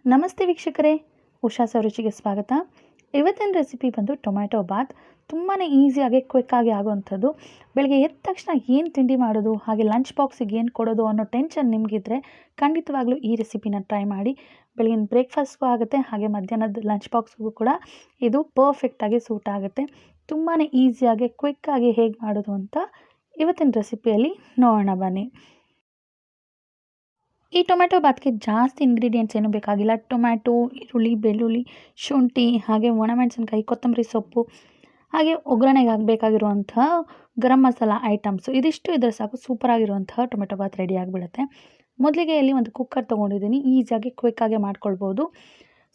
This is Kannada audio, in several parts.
ನಮಸ್ತೆ ವೀಕ್ಷಕರೇ, ಉಷಾ ರುಚಿಗೆ ಸ್ವಾಗತ. ಇವತ್ತಿನ ರೆಸಿಪಿ ಬಂದು ಟೊಮ್ಯಾಟೊ ಬಾತ್. ತುಂಬಾ ಈಸಿಯಾಗಿ ಕ್ವಿಕ್ಕಾಗಿ ಆಗುವಂಥದ್ದು. ಬೆಳಗ್ಗೆ ಎದ್ದ ತಕ್ಷಣ ಏನು ತಿಂಡಿ ಮಾಡೋದು, ಹಾಗೆ ಲಂಚ್ ಬಾಕ್ಸಿಗೆ ಏನು ಕೊಡೋದು ಅನ್ನೋ ಟೆನ್ಷನ್ ನಿಮಗಿದ್ರೆ ಖಂಡಿತವಾಗ್ಲೂ ಈ ರೆಸಿಪಿನ ಟ್ರೈ ಮಾಡಿ. ಬೆಳಗಿನ ಬ್ರೇಕ್ಫಾಸ್ಟ್ಗೂ ಆಗುತ್ತೆ, ಹಾಗೆ ಮಧ್ಯಾಹ್ನದ ಲಂಚ್ ಬಾಕ್ಸ್ಗೂ ಕೂಡ ಇದು ಪರ್ಫೆಕ್ಟಾಗಿ ಸೂಟ್ ಆಗುತ್ತೆ. ತುಂಬಾ ಈಸಿಯಾಗಿ ಕ್ವಿಕ್ಕಾಗಿ ಹೇಗೆ ಮಾಡೋದು ಅಂತ ಇವತ್ತಿನ ರೆಸಿಪಿಯಲ್ಲಿ ನೋಡೋಣ ಬನ್ನಿ. ಈ ಟೊಮ್ಯಾಟೊ ಬಾತ್ಗೆ ಜಾಸ್ತಿ ಇಂಗ್ರೀಡಿಯೆಂಟ್ಸ್ ಏನೂ ಬೇಕಾಗಿಲ್ಲ. ಟೊಮ್ಯಾಟೊ, ಈರುಳ್ಳಿ, ಬೆಳ್ಳುಳ್ಳಿ, ಶುಂಠಿ, ಹಾಗೆ ಒಣಮೆಣಸಿನ್ಕಾಯಿ, ಕೊತ್ತಂಬರಿ ಸೊಪ್ಪು, ಹಾಗೆ ಒಗ್ಗರಣೆಗೆ ಬೇಕಾಗಿರುವಂತಹ ಗರಂ ಮಸಾಲ ಐಟಮ್ಸು ಇದಿಷ್ಟು ಇದ್ರೆ ಸಾಕು. ಸೂಪರಾಗಿರುವಂತಹ ಟೊಮೆಟೊ ಬಾತ್ ರೆಡಿ ಆಗಿಬಿಡುತ್ತೆ. ಮೊದಲಿಗೆ ಇಲ್ಲಿ ಒಂದು ಕುಕ್ಕರ್ ತೊಗೊಂಡಿದ್ದೀನಿ. ಈಸಿಯಾಗಿ ಕ್ವಿಕ್ಕಾಗಿ ಮಾಡ್ಕೊಳ್ಬೋದು.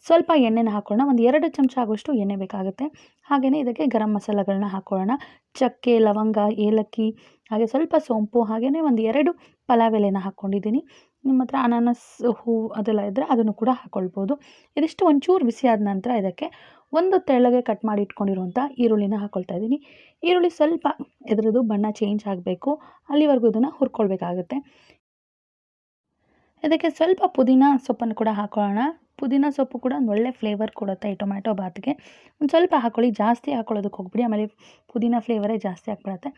ಸ್ವಲ್ಪ ಎಣ್ಣೆನ ಹಾಕೋಣ. ಒಂದು 2 ಚಮಚ ಆಗೋಷ್ಟು ಎಣ್ಣೆ ಬೇಕಾಗುತ್ತೆ. ಹಾಗೆಯೇ ಇದಕ್ಕೆ ಗರಂ ಮಸಾಲಗಳನ್ನ ಹಾಕೊಳ್ಳೋಣ. ಚಕ್ಕೆ, ಲವಂಗ, ಏಲಕ್ಕಿ, ಹಾಗೆ ಸ್ವಲ್ಪ ಸೋಂಪು, ಹಾಗೆಯೇ ಒಂದು 2 ಪಲಾವ್ ಎಲೆನ ಹಾಕ್ಕೊಂಡಿದ್ದೀನಿ. ನಿಮ್ಮ ಹತ್ರ ಅನಾನಸ್ ಹೂವು ಅದೆಲ್ಲ ಇದ್ದರೆ ಅದನ್ನು ಕೂಡ ಹಾಕ್ಕೊಳ್ಬೋದು. ಇದಿಷ್ಟು ಒಂಚೂರು ಬಿಸಿ ಆದ ನಂತರ ಇದಕ್ಕೆ ಒಂದು ತೆಳ್ಳಗೆ ಕಟ್ ಮಾಡಿ ಇಟ್ಕೊಂಡಿರುವಂಥ ಈರುಳ್ಳಿನ ಹಾಕ್ಕೊಳ್ತಾ ಇದ್ದೀನಿ. ಈರುಳ್ಳಿ ಸ್ವಲ್ಪ ಇದರದ್ದು ಬಣ್ಣ ಚೇಂಜ್ ಆಗಬೇಕು, ಅಲ್ಲಿವರೆಗೂ ಇದನ್ನು ಹುರ್ಕೊಳ್ಬೇಕಾಗುತ್ತೆ. ಇದಕ್ಕೆ ಸ್ವಲ್ಪ ಪುದೀನ ಸೊಪ್ಪನ್ನು ಕೂಡ ಹಾಕೊಳ್ಳೋಣ. ಪುದೀನ ಸೊಪ್ಪು ಕೂಡ ಒಂದು ಒಳ್ಳೆ ಫ್ಲೇವರ್ ಕೊಡುತ್ತೆ ಈ ಟೊಮ್ಯಾಟೊ ಬಾತ್ಗೆ. ಒಂದು ಸ್ವಲ್ಪ ಹಾಕ್ಕೊಳ್ಳಿ, ಜಾಸ್ತಿ ಹಾಕ್ಕೊಳ್ಳೋದಕ್ಕೆ ಹೋಗ್ಬಿಡಿ, ಆಮೇಲೆ ಪುದೀನ ಫ್ಲೇವರೇ ಜಾಸ್ತಿ ಆಗಿಬಿಡುತ್ತೆ.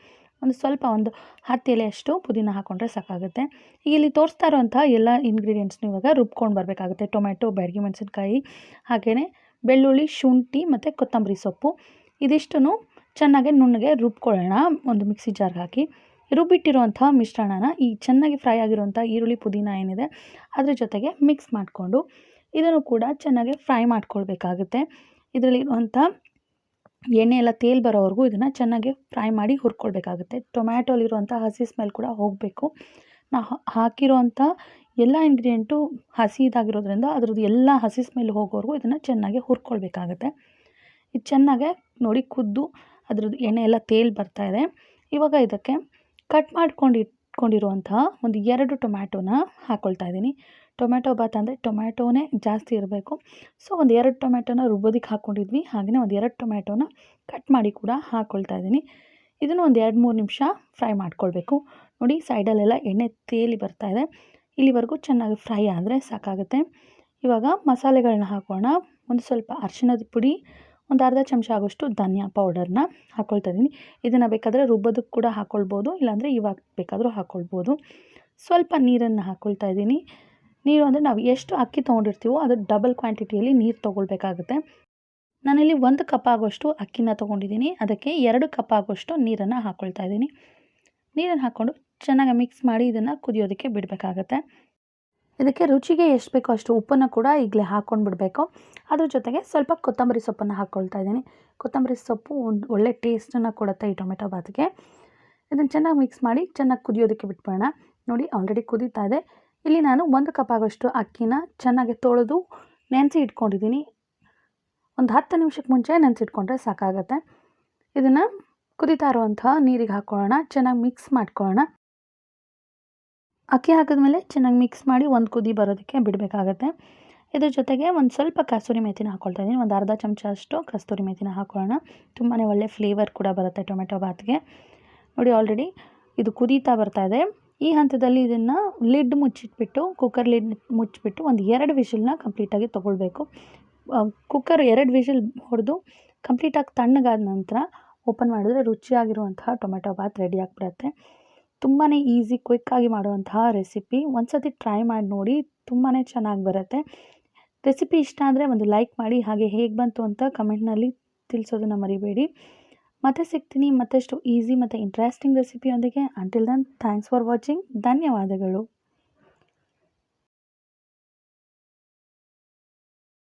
ಒಂದು ಸ್ವಲ್ಪ ಒಂದು 10 ಎಲೆಯಷ್ಟು ಪುದೀನ ಹಾಕ್ಕೊಂಡ್ರೆ ಸಾಕಾಗುತ್ತೆ. ಈಗ ಇಲ್ಲಿ ತೋರಿಸ್ತಾ ಇರೋಂಥ ಎಲ್ಲ ಇಂಗ್ರೀಡಿಯೆಂಟ್ಸ್ನ ಇವಾಗ ರುಬ್ಕೊಂಡು ಬರಬೇಕಾಗುತ್ತೆ. ಟೊಮ್ಯಾಟೊ, ಬ್ಯಾಡಗಿ ಮೆಣಸಿನ್ಕಾಯಿ, ಹಾಗೆಯೇ ಬೆಳ್ಳುಳ್ಳಿ, ಶುಂಠಿ ಮತ್ತು ಕೊತ್ತಂಬರಿ ಸೊಪ್ಪು ಇದಿಷ್ಟನ್ನು ಚೆನ್ನಾಗಿ ನುಣ್ಣಗೆ ರುಬ್ಕೊಳ್ಳೋಣ. ಒಂದು ಮಿಕ್ಸಿ ಜಾರ್ಗೆ ಹಾಕಿ ರುಬ್ಬಿಟ್ಟಿರುವಂಥ ಮಿಶ್ರಣನ ಈ ಚೆನ್ನಾಗಿ ಫ್ರೈ ಆಗಿರುವಂಥ ಈರುಳ್ಳಿ, ಪುದೀನ ಏನಿದೆ ಅದ್ರ ಜೊತೆಗೆ ಮಿಕ್ಸ್ ಮಾಡಿಕೊಂಡು ಇದನ್ನು ಕೂಡ ಚೆನ್ನಾಗಿ ಫ್ರೈ ಮಾಡ್ಕೊಳ್ಬೇಕಾಗುತ್ತೆ. ಇದರಲ್ಲಿರುವಂಥ ಎಣ್ಣೆ ಎಲ್ಲ ತೇಲ್ ಬರೋವರೆಗೂ ಇದನ್ನು ಚೆನ್ನಾಗಿ ಫ್ರೈ ಮಾಡಿ ಹುರ್ಕೊಳ್ಬೇಕಾಗುತ್ತೆ. ಟೊಮ್ಯಾಟೊಲಿರುವಂಥ ಹಸಿ ಸ್ಮೆಲ್ ಕೂಡ ಹೋಗಬೇಕು. ಹಾಕಿರುವಂಥ ಎಲ್ಲ ಇಂಗ್ರೀಡಿಯೆಂಟು ಹಸಿ ಇದಾಗಿರೋದ್ರಿಂದ ಅದರದ್ದು ಎಲ್ಲ ಹಸಿ ಸ್ಮೆಲ್ ಹೋಗೋವರೆಗೂ ಇದನ್ನು ಚೆನ್ನಾಗಿ ಹುರ್ಕೊಳ್ಬೇಕಾಗುತ್ತೆ. ಇದು ಚೆನ್ನಾಗೆ ನೋಡಿ ಕುದ್ದು ಅದರದ್ದು ಎಣ್ಣೆ ಎಲ್ಲ ತೇಲ್ ಬರ್ತಾಯಿದೆ. ಇವಾಗ ಇದಕ್ಕೆ ಕಟ್ ಇಟ್ಕೊಂಡಿರುವಂತಹ ಒಂದು 2 ಟೊಮ್ಯಾಟೋನ ಹಾಕ್ಕೊಳ್ತಾ ಇದ್ದೀನಿ. ಟೊಮ್ಯಾಟೊ ಬಾತ್ ಅಂದರೆ ಟೊಮ್ಯಾಟೋನೇ ಜಾಸ್ತಿ ಇರಬೇಕು. ಸೊ ಒಂದು 2 ಟೊಮ್ಯಾಟೋನ ರುಬ್ಬೋದಕ್ಕೆ ಹಾಕ್ಕೊಂಡಿದ್ವಿ, ಹಾಗೆಯೇ ಒಂದು 2 ಟೊಮ್ಯಾಟೋನ ಕಟ್ ಮಾಡಿ ಕೂಡ ಹಾಕ್ಕೊಳ್ತಾ ಇದ್ದೀನಿ. ಇದನ್ನು ಒಂದು 2-3 ನಿಮಿಷ ಫ್ರೈ ಮಾಡ್ಕೊಳ್ಬೇಕು. ನೋಡಿ ಸೈಡಲ್ಲೆಲ್ಲ ಎಣ್ಣೆ ತೇಲಿ ಬರ್ತಾಯಿದೆ. ಇಲ್ಲಿವರೆಗೂ ಚೆನ್ನಾಗಿ ಫ್ರೈ ಆದರೆ ಸಾಕಾಗುತ್ತೆ. ಇವಾಗ ಮಸಾಲೆಗಳನ್ನ ಹಾಕೋಣ. ಒಂದು ಸ್ವಲ್ಪ ಅರಿಶಿಣದ ಪುಡಿ, ಒಂದು ಅರ್ಧ ಚಮಚ ಆಗೋಷ್ಟು ಧನಿಯಾ ಪೌಡರ್ನ ಹಾಕ್ಕೊಳ್ತಾ ಇದ್ದೀನಿ. ಇದನ್ನು ಬೇಕಾದರೆ ರುಬ್ಬೋದಕ್ಕೆ ಕೂಡ ಹಾಕ್ಕೊಳ್ಬೋದು, ಇಲ್ಲಾಂದರೆ ಇವಾಗ ಬೇಕಾದರೂ ಹಾಕ್ಕೊಳ್ಬೋದು. ಸ್ವಲ್ಪ ನೀರನ್ನು ಹಾಕ್ಕೊಳ್ತಾ ಇದ್ದೀನಿ. ನೀರು ಅಂದರೆ ನಾವು ಎಷ್ಟು ಅಕ್ಕಿ ತೊಗೊಂಡಿರ್ತೀವೋ ಅದು ಡಬಲ್ ಕ್ವಾಂಟಿಟಿಯಲ್ಲಿ ನೀರು ತೊಗೊಳ್ಬೇಕಾಗುತ್ತೆ. ನಾನಿಲ್ಲಿ 1 ಕಪ್ ಆಗೋಷ್ಟು ಅಕ್ಕಿನ ತೊಗೊಂಡಿದ್ದೀನಿ. ಅದಕ್ಕೆ 2 ಕಪ್ ಆಗೋಷ್ಟು ನೀರನ್ನು ಹಾಕ್ಕೊಳ್ತಾ ಇದ್ದೀನಿ. ನೀರನ್ನು ಹಾಕ್ಕೊಂಡು ಚೆನ್ನಾಗಿ ಮಿಕ್ಸ್ ಮಾಡಿ ಇದನ್ನು ಕುದಿಯೋದಕ್ಕೆ ಬಿಡಬೇಕಾಗತ್ತೆ. ಇದಕ್ಕೆ ರುಚಿಗೆ ಎಷ್ಟು ಬೇಕೋ ಅಷ್ಟು ಉಪ್ಪನ್ನು ಕೂಡ ಈಗಲೇ ಹಾಕ್ಕೊಂಡು ಬಿಡಬೇಕು. ಅದ್ರ ಜೊತೆಗೆ ಸ್ವಲ್ಪ ಕೊತ್ತಂಬರಿ ಸೊಪ್ಪನ್ನು ಹಾಕ್ಕೊಳ್ತಾ ಇದ್ದೀನಿ. ಕೊತ್ತಂಬರಿ ಸೊಪ್ಪು ಒಂದು ಒಳ್ಳೆ ಟೇಸ್ಟನ್ನು ಕೊಡುತ್ತೆ ಈ ಟೊಮೆಟೊ ಬಾತ್ಗೆ. ಇದನ್ನು ಚೆನ್ನಾಗಿ ಮಿಕ್ಸ್ ಮಾಡಿ ಚೆನ್ನಾಗಿ ಕುದಿಯೋದಕ್ಕೆ ಬಿಟ್ಬಿಡೋಣ. ನೋಡಿ ಆಲ್ರೆಡಿ ಕುದೀತಾ ಇದೆ. ಇಲ್ಲಿ ನಾನು 1 ಕಪ್ ಆಗೋಷ್ಟು ಅಕ್ಕಿನ ಚೆನ್ನಾಗಿ ತೊಳೆದು ನೆನೆಸಿ ಇಟ್ಕೊಂಡಿದ್ದೀನಿ. ಒಂದು 10 ನಿಮಿಷಕ್ಕೆ ಮುಂಚೆ ನೆನೆಸಿಟ್ಕೊಂಡ್ರೆ ಸಾಕಾಗುತ್ತೆ. ಇದನ್ನು ಕುದೀತಾ ಇರುವಂಥ ನೀರಿಗೆ ಹಾಕ್ಕೊಳ್ಳೋಣ. ಚೆನ್ನಾಗಿ ಮಿಕ್ಸ್ ಮಾಡ್ಕೊಳ್ಳೋಣ. ಅಕ್ಕಿ ಹಾಕಿದ್ಮೇಲೆ ಚೆನ್ನಾಗಿ ಮಿಕ್ಸ್ ಮಾಡಿ ಒಂದು ಕುದಿ ಬರೋದಕ್ಕೆ ಬಿಡಬೇಕಾಗತ್ತೆ. ಇದ್ರ ಜೊತೆಗೆ ಒಂದು ಸ್ವಲ್ಪ ಕಸ್ತೂರಿ ಮೇಥಿನ ಹಾಕ್ಕೊಳ್ತಾ ಇದ್ದೀನಿ. ಒಂದು ಅರ್ಧ ಚಮಚ ಅಷ್ಟು ಕಸ್ತೂರಿ ಮೇಥಿನ ಹಾಕ್ಕೊಳ್ಳೋಣ. ತುಂಬಾ ಒಳ್ಳೆ ಫ್ಲೇವರ್ ಕೂಡ ಬರುತ್ತೆ ಟೊಮೆಟೊ ಬಾತ್ಗೆ. ನೋಡಿ ಆಲ್ರೆಡಿ ಇದು ಕುದೀತಾ ಬರ್ತಾಯಿದೆ. ಈ ಹಂತದಲ್ಲಿ ಇದನ್ನು ಲಿಡ್ ಮುಚ್ಚಿಟ್ಬಿಟ್ಟು, ಕುಕ್ಕರ್ ಲಿಡ್ ಮುಚ್ಚಿಬಿಟ್ಟು ಒಂದು 2 ವಿಷಿಲ್ನ ಕಂಪ್ಲೀಟಾಗಿ ತೊಗೊಳ್ಬೇಕು. ಕುಕ್ಕರ್ 2 ವಿಷಿಲ್ ಹೊಡೆದು ಕಂಪ್ಲೀಟಾಗಿ ತಣ್ಣಗಾದ ನಂತರ ಓಪನ್ ಮಾಡಿದ್ರೆ ರುಚಿಯಾಗಿರುವಂತಹ ಟೊಮೆಟೊ ಬಾತ್ ರೆಡಿ ಆಗಿಬಿಡುತ್ತೆ. ತುಂಬಾ ಈಸಿ ಕ್ವಿಕ್ಕಾಗಿ ಮಾಡುವಂತಹ ರೆಸಿಪಿ. ಒಂದು ಸತಿ ಟ್ರೈ ಮಾಡಿ ನೋಡಿ, ತುಂಬಾ ಚೆನ್ನಾಗಿ ಬರುತ್ತೆ. ರೆಸಿಪಿ ಇಷ್ಟ ಆದರೆ ಒಂದು ಲೈಕ್ ಮಾಡಿ, ಹಾಗೆ ಹೇಗೆ ಬಂತು ಅಂತ ಕಮೆಂಟ್ನಲ್ಲಿ ತಿಳಿಸೋದನ್ನು ಮರಿಬೇಡಿ. ಮತ್ತೆ ಸಿಗ್ತೀನಿ ಮತ್ತಷ್ಟು ಈಸಿ ಮತ್ತು ಇಂಟ್ರೆಸ್ಟಿಂಗ್ ರೆಸಿಪಿಯೊಂದಿಗೆ. Until then thanks for watching. ಧನ್ಯವಾದಗಳು.